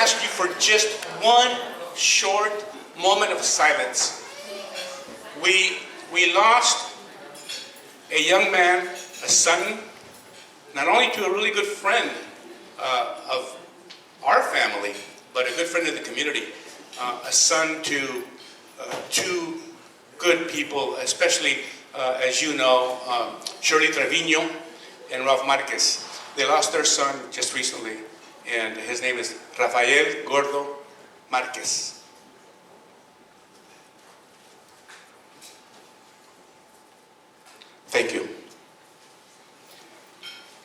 ask you for just one short moment of silence. We lost a young man, a son, not only to a really good friend of our family, but a good friend of the community, a son to two good people, especially, as you know, Shirley Trevino and Ralph Marquez. They lost their son just recently, and his name is Rafael Gordo Marquez. Thank you.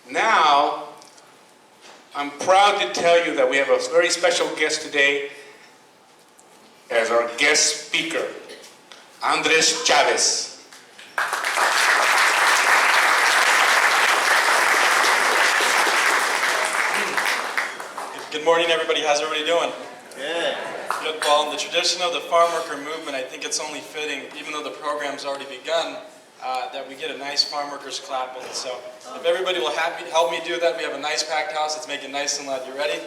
Now, I'm proud to tell you that we have a very special guest today as our guest speaker, Andres Chavez. Good morning, everybody. How's everybody doing? Good. Good. Well, in the tradition of the farm worker movement, I think it's only fitting, even though the program's already begun, that we get a nice farm workers clap. And so, if everybody will help me do that, we have a nice packed house. Let's make it nice and loud. You ready?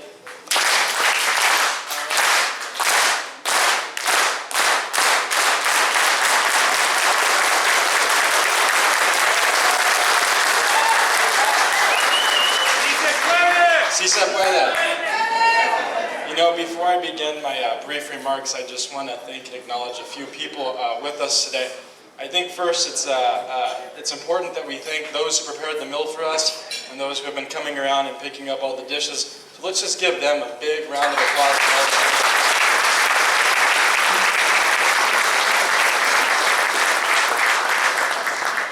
Si se puede. You know, before I begin my brief remarks, I just want to thank and acknowledge a few people with us today. I think first it's important that we thank those who prepared the meal for us and those who have been coming around and picking up all the dishes. So let's just give them a big round of applause.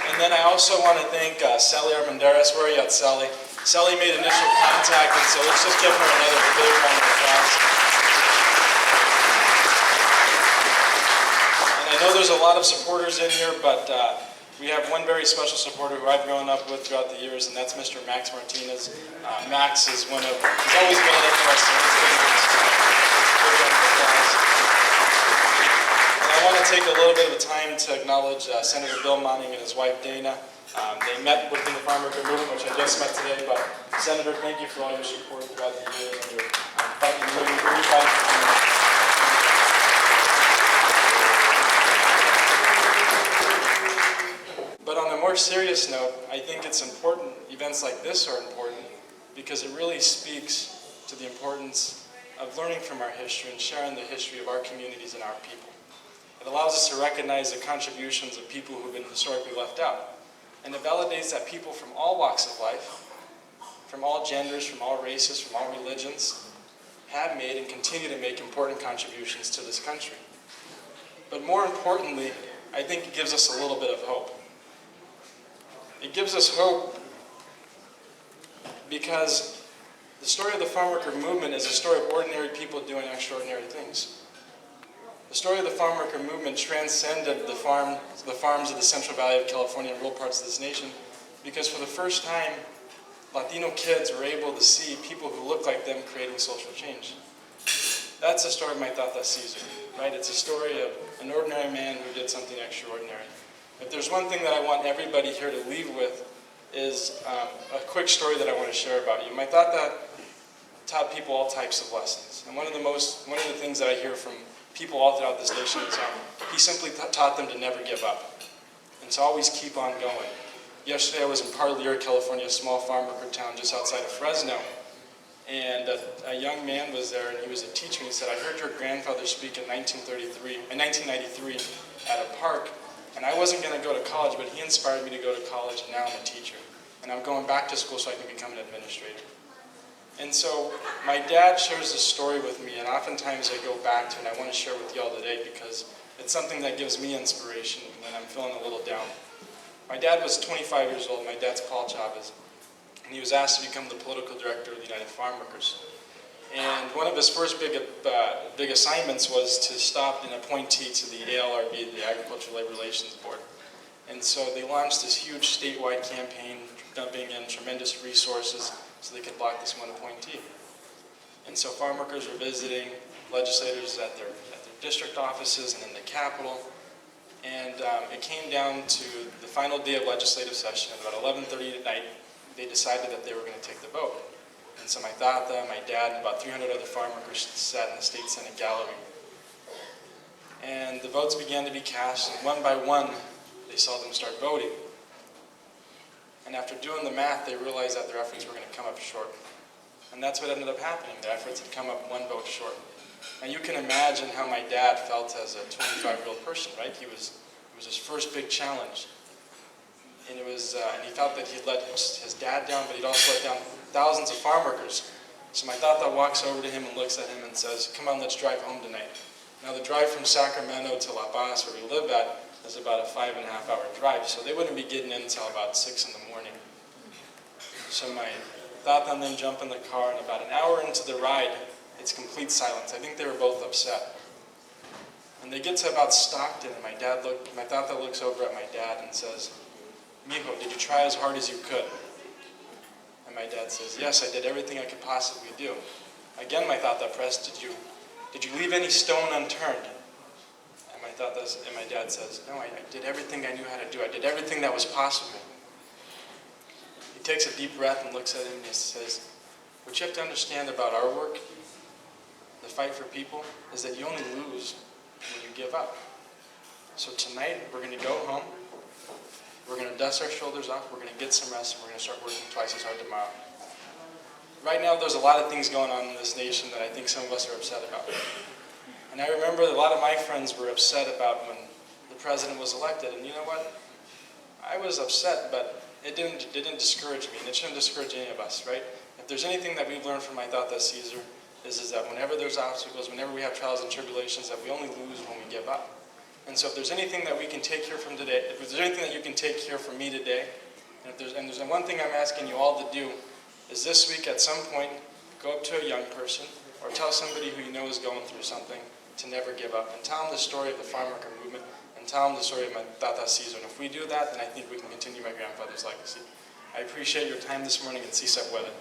And then I also want to thank Sally Armendariz. Where are you at, Sally? Sally made initial contact, and so let's just give her another big round of applause. And I know there's a lot of supporters in here, but we have one very special supporter who I've grown up with throughout the years, and that's Mr. Max Martinez. Max is he's always been there for us. So let's give him a big round of applause. And I want to take a little bit of time to acknowledge Senator Bill Monning and his wife Dana. They met within the farm worker movement, which I just met today, but Senator, thank you for all your support throughout the years and your fighting for me. But on a more serious note, I think it's important, events like this are important, because it really speaks to the importance of learning from our history and sharing the history of our communities and our people. It allows us to recognize the contributions of people who've been historically left out. And it validates that people from all walks of life, from all genders, from all races, from all religions, have made and continue to make important contributions to this country. But more importantly, I think it gives us a little bit of hope. It gives us hope because the story of the farm worker movement is a story of ordinary people doing extraordinary things. The story of the farm worker movement transcended the farms of the Central Valley of California and rural parts of this nation because for the first time, Latino kids were able to see people who look like them creating social change. That's the story of my Tata Cesar, right? It's a story of an ordinary man who did something extraordinary. If there's one thing that I want everybody here to leave with is a quick story that I want to share about you. My Tata taught people all types of lessons. And one of the things that I hear from people all throughout this nation is he simply taught them to never give up and to always keep on going. Yesterday I was in Parlier, California, a small farm worker town just outside of Fresno, and a young man was there and he was a teacher and he said, I heard your grandfather speak in 1993 at a park, and I wasn't going to go to college, but he inspired me to go to college, and now I'm a teacher. And I'm going back to school so I can become an administrator. And so my dad shares this story with me, and oftentimes I go back to it, and I want to share with y'all today because it's something that gives me inspiration when I'm feeling a little down. My dad was 25 years old. My dad's Paul Chavez, and he was asked to become the political director of the United Farm Workers. And one of his first big assignments was to stop an appointee to the ALRB, the Agricultural Labor Relations Board. And so they launched this huge statewide campaign, dumping in tremendous resources so they could block this one appointee. And so farm workers were visiting legislators at their district offices and in the Capitol. And it came down to the final day of legislative session. At about 11:30 at night, they decided that they were going to take the vote. And so my tata, my dad, and about 300 other farm workers sat in the State Senate gallery. And the votes began to be cast, and one by one, they saw them start voting. And after doing the math, they realized that their efforts were going to come up short. And that's what ended up happening. Their efforts had come up one vote short. Now you can imagine how my dad felt as a 25-year-old person, right? It was his first big challenge. And and he felt that he'd let his dad down, but he'd also let down thousands of farm workers. So my tata walks over to him and looks at him and says, "Come on, let's drive home tonight." Now the drive from Sacramento to La Paz, where we live at, is about a 5.5-hour drive, so they wouldn't be getting in until about 6 in the morning. So my tata and them jump in the car, and about an hour into the ride, it's complete silence. I think they were both upset. And they get to about Stockton, and my tata looks over at my dad and says, "Mijo, did you try as hard as you could?" And my dad says, "Yes, I did everything I could possibly do." Again, my tata pressed, did you leave any stone unturned?" And my dad says, "No, I did everything I knew how to do. I did everything that was possible." He takes a deep breath and looks at him and he says, "What you have to understand about our work, the fight for people, is that you only lose when you give up. So tonight, we're going to go home, we're going to dust our shoulders off, we're going to get some rest, and we're going to start working twice as hard tomorrow." Right now, there's a lot of things going on in this nation that I think some of us are upset about. And I remember a lot of my friends were upset about when the president was elected, and you know what? I was upset, but it didn't discourage me, and it shouldn't discourage any of us, right? If there's anything that we've learned from my tata Cesar, is that whenever there's obstacles, whenever we have trials and tribulations, that we only lose when we give up. And so if there's anything that we can take here from today, if there's anything that you can take here from me today, and there's one thing I'm asking you all to do, is this week at some point, go up to a young person, or tell somebody who you know is going through something, to never give up, and tell them the story of the farm worker movement, and tell them the story of my tata Cesar. And if we do that, then I think we can continue my grandfather's legacy. I appreciate your time this morning, and si se puede.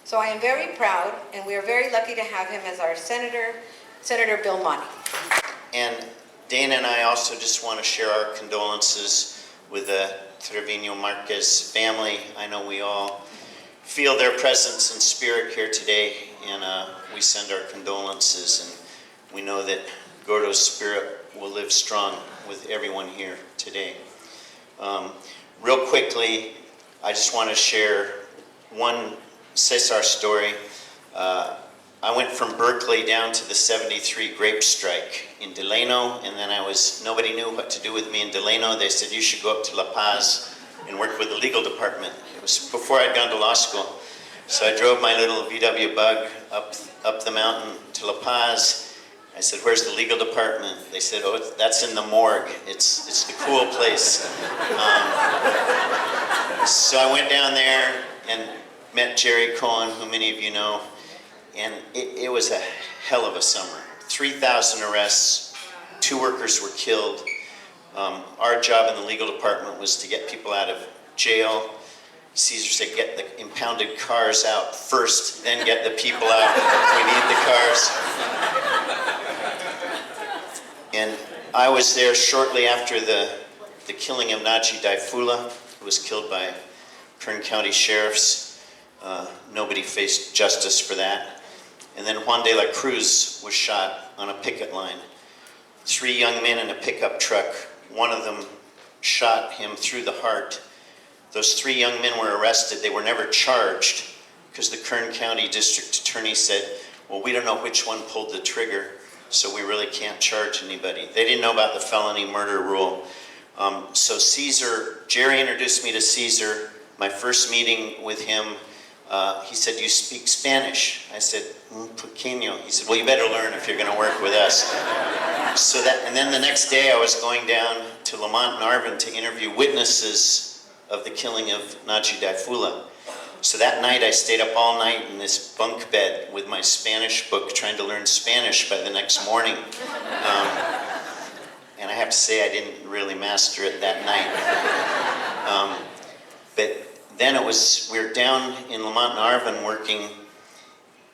So I am very proud, and we are very lucky to have him as our Senator, Senator Bill Monty. And Dana and I also just want to share our condolences with the Trevino Marquez family. I know we all feel their presence and spirit here today, and we send our condolences, and we know that Gordo's spirit will live strong with everyone here today. Real quickly, I just want to share one Cesar story. I went from Berkeley down to the 73 grape strike in Delano, and then nobody knew what to do with me in Delano. They said, "You should go up to La Paz and work with the legal department." It was before I'd gone to law school. So I drove my little VW Bug up the mountain to La Paz. I said, "Where's the legal department?" They said, "Oh, that's in the morgue. It's the cool place." So I went down there and met Jerry Cohen, who many of you know, and it was a hell of a summer. 3,000 arrests, 2 workers were killed. Our job in the legal department was to get people out of jail. Cesar said, "Get the impounded cars out first, then get the people out. We need the cars." And I was there shortly after the killing of Naji Daifula, who was killed by Kern County sheriffs. Nobody faced justice for that. And then Juan de la Cruz was shot on a picket line. 3 young men in a pickup truck, one of them shot him through the heart. Those 3 young men were arrested. They were never charged because the Kern County District Attorney said, "Well, we don't know which one pulled the trigger, so we really can't charge anybody." They didn't know about the felony murder rule. So Jerry introduced me to Cesar. My first meeting with him, he said, "Do you speak Spanish?" I said, "Un poquito." He said, "Well, you better learn if you're going to work with us." And then the next day I was going down to Lamont and Arvin to interview witnesses of the killing of Naji Daifula. So that night I stayed up all night in this bunk bed with my Spanish book trying to learn Spanish by the next morning. And I have to say I didn't really master it that night. But then we were down in Lamont and Arvin working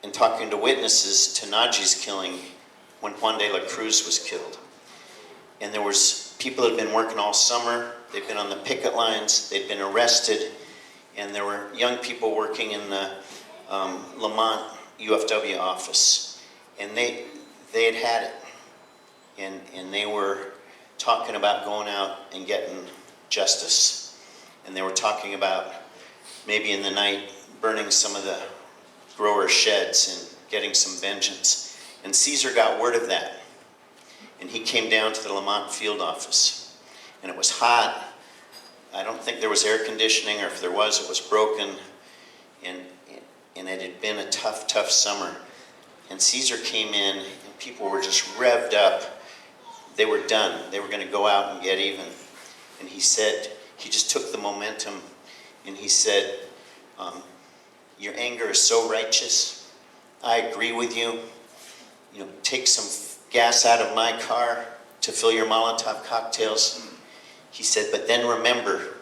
and talking to witnesses to Naji's killing when Juan de la Cruz was killed. and there was people that had been working all summer. They'd been on the picket lines. They'd been arrested, and there were young people working in the Lamont UFW office, and they had had it, and they were talking about going out and getting justice, and they were talking about maybe in the night burning some of the grower sheds and getting some vengeance. And Cesar got word of that, and he came down to the Lamont field office, and it was hot. I don't think there was air conditioning, or if there was, it was broken, and it had been a tough, tough summer. And Cesar came in, and people were just revved up. They were done. They were going to go out and get even. And he said, he just took the momentum, and he said, your anger is so righteous. I agree with you. You know, take some gas out of my car to fill your Molotov cocktails. He said, but then remember,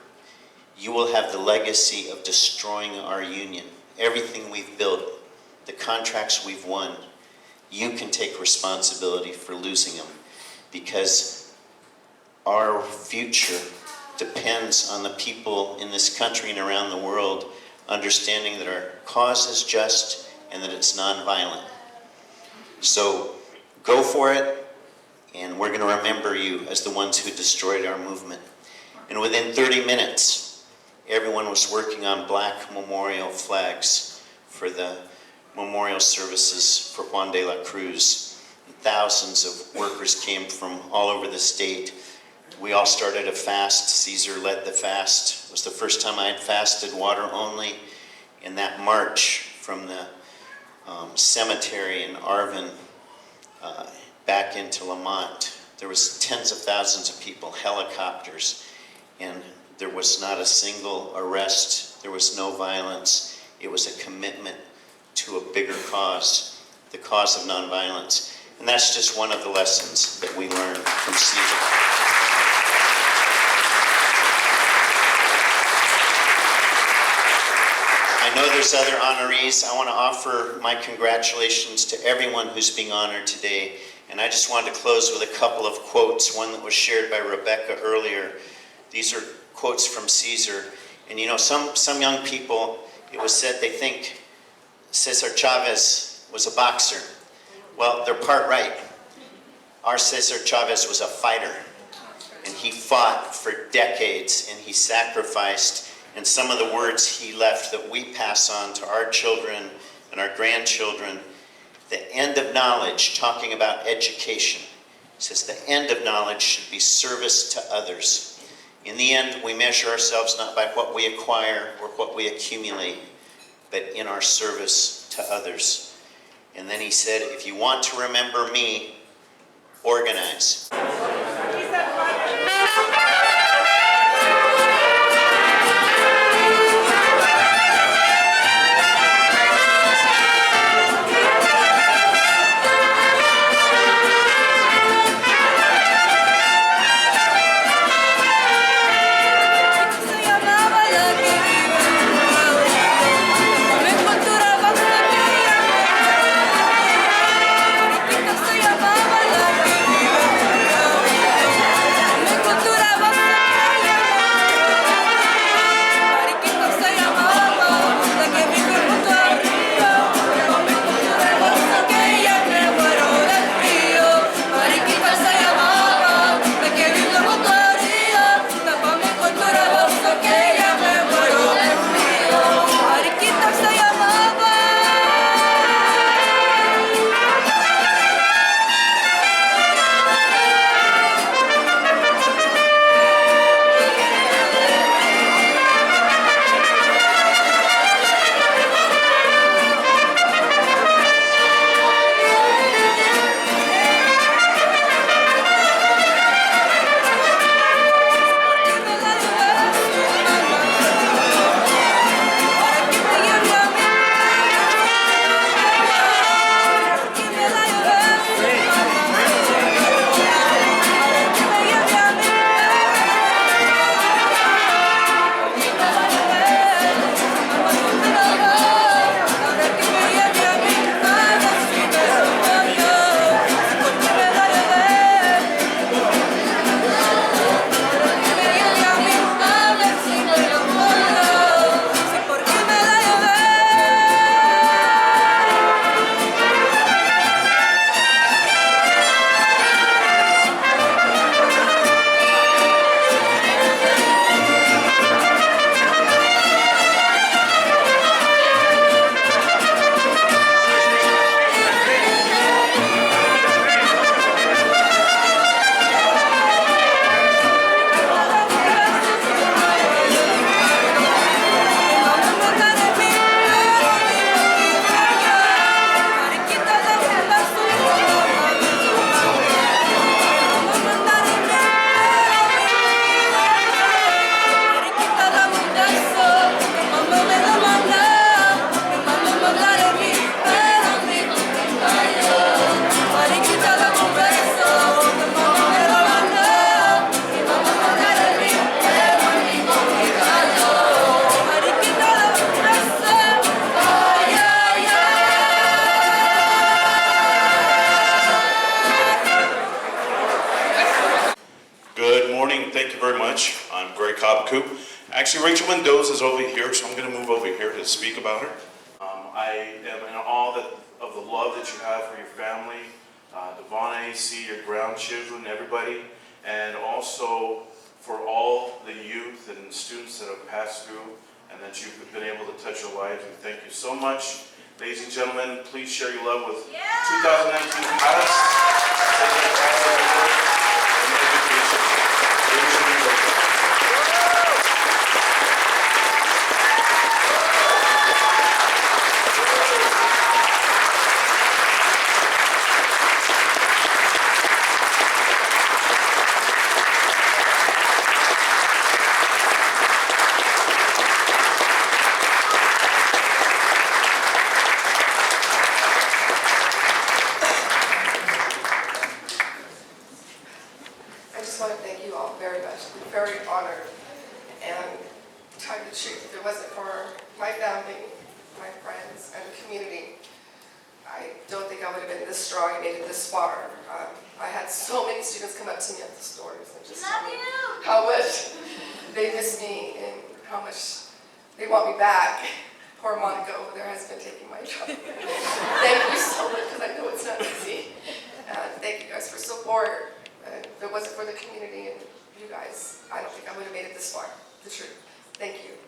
you will have the legacy of destroying our union. Everything we've built, the contracts we've won, you can take responsibility for losing them, because our future depends on the people in this country and around the world understanding that our cause is just and that it's nonviolent. So go for it, and we're going to remember you as the ones who destroyed our movement. And within 30 minutes, everyone was working on black memorial flags for the memorial services for Juan de la Cruz. And thousands of workers came from all over the state. We all started a fast. Cesar led the fast. It was the first time I had fasted water only. And that march from the cemetery in Arvin back into Lamont, there was tens of thousands of people, helicopters, and there was not a single arrest. There was no violence. It was a commitment to a bigger cause, the cause of nonviolence. And that's just one of the lessons that we learned from Cesar. I know there's other honorees. I want to offer my congratulations to everyone who's being honored today. And I just wanted to close with a couple of quotes, one that was shared by Rebecca earlier. These are quotes from Cesar. And you know, some young people, it was said they think Cesar Chavez was a boxer. Well, they're part right. Our Cesar Chavez was a fighter. And he fought for decades, and he sacrificed. And some of the words he left that we pass on to our children and our grandchildren, the end of knowledge, talking about education, says the end of knowledge should be service to others. In the end, we measure ourselves not by what we acquire or what we accumulate, but in our service to others. And then he said, if you want to remember me, organize. morning. Thank you very much. I'm Greg Copacoop. Actually, Rachel Mendoza is over here, so I'm going to move over here to speak about her. I am in awe of the love that you have for your family, Devon AC, your grandchildren, everybody, and also for all the youth and students that have passed through and that you've been able to touch your lives. We thank you so much. Ladies and gentlemen, please share your love with 2019 CARAS and Education. Rachel Mendoza. I just want to thank you all very much. I'm very honored. And to tell you the truth, if it wasn't for my family, my friends, and the community, I don't think I would have been this strong and made it this far. I had so many students come up to me at the stores and just tell me how much they miss me and how much they want me back. Poor Monica over there has been taking my job. Thank you so much, because I know it's not easy. Thank you guys for support. If it wasn't for the community and you guys, I don't think I would have made it this far. The truth. Thank you.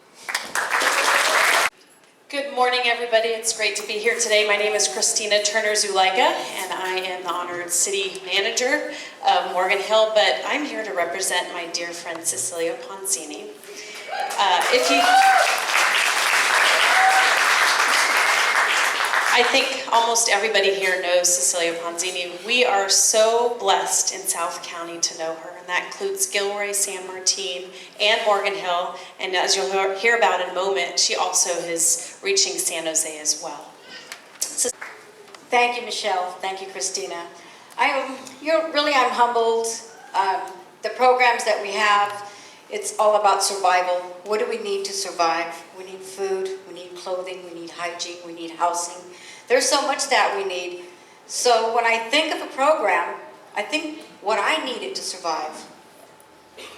Good morning, everybody. It's great to be here today. My name is Christina Turner-Zulaika, and I am the honored city manager of Morgan Hill, but I'm here to represent my dear friend Cecilia Ponzini. I think almost everybody here knows Cecilia Ponzini. We are so blessed in South County to know her, and that includes Gilroy, San Martin, and Morgan Hill. And as you'll hear about in a moment, she also is reaching San Jose as well. Thank you, Michelle. Thank you, Christina. I'm humbled. The programs that we have, it's all about survival. What do we need to survive? We need food, we need clothing, we need hygiene, we need housing. There's so much that we need. So when I think of a program, I think what I needed to survive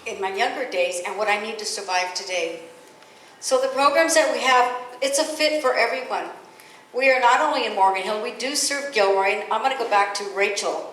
in my younger days and what I need to survive today. So the programs that we have, it's a fit for everyone. We are not only in Morgan Hill, we do serve Gilroy, and I'm going to go back to Rachel.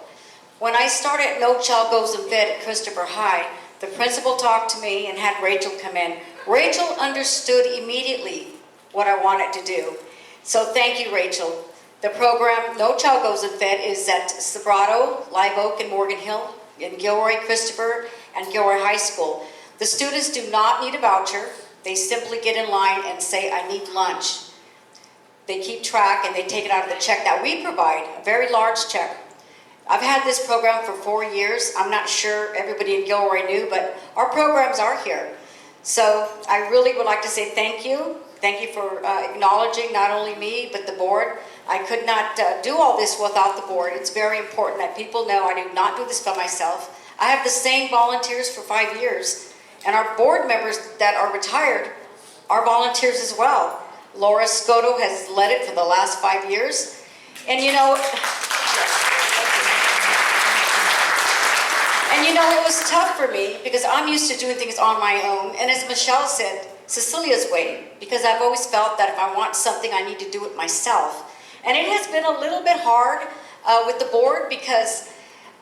When I started No Child Goes Unfed at Christopher High, the principal talked to me and had Rachel come in. Rachel understood immediately what I wanted to do. So thank you, Rachel. The program No Child Goes Unfed is at Sobrato, Live Oak, and Morgan Hill, in Gilroy, Christopher, and Gilroy High School. The students do not need a voucher. They simply get in line and say, I need lunch. They keep track and they take it out of the check that we provide, a very large check. I've had this program for 4 years. I'm not sure everybody in Gilroy knew, but our programs are here. So I really would like to say thank you. Thank you for acknowledging not only me, but the board. I could not do all this without the board. It's very important that people know I do not do this by myself. I have the same volunteers for 5 years, and our board members that are retired are volunteers as well. Laura Scotto has led it for the last 5 years. And you know, it was tough for me because I'm used to doing things on my own. And as Michelle said, Cecilia's way, because I've always felt that if I want something, I need to do it myself. And it has been a little bit hard with the board because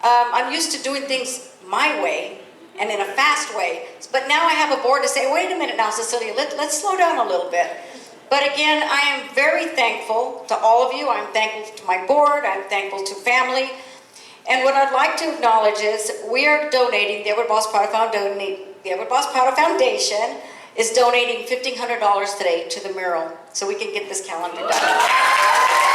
I'm used to doing things my way and in a fast way. But now I have a board to say, wait a minute now, Cecilia, let's slow down a little bit. But again, I am very thankful to all of you. I'm thankful to my board. I'm thankful to family. And what I'd like to acknowledge is we are donating, the Edward Boss Prado Foundation is donating $1,500 today to the mural so we can get this calendar done.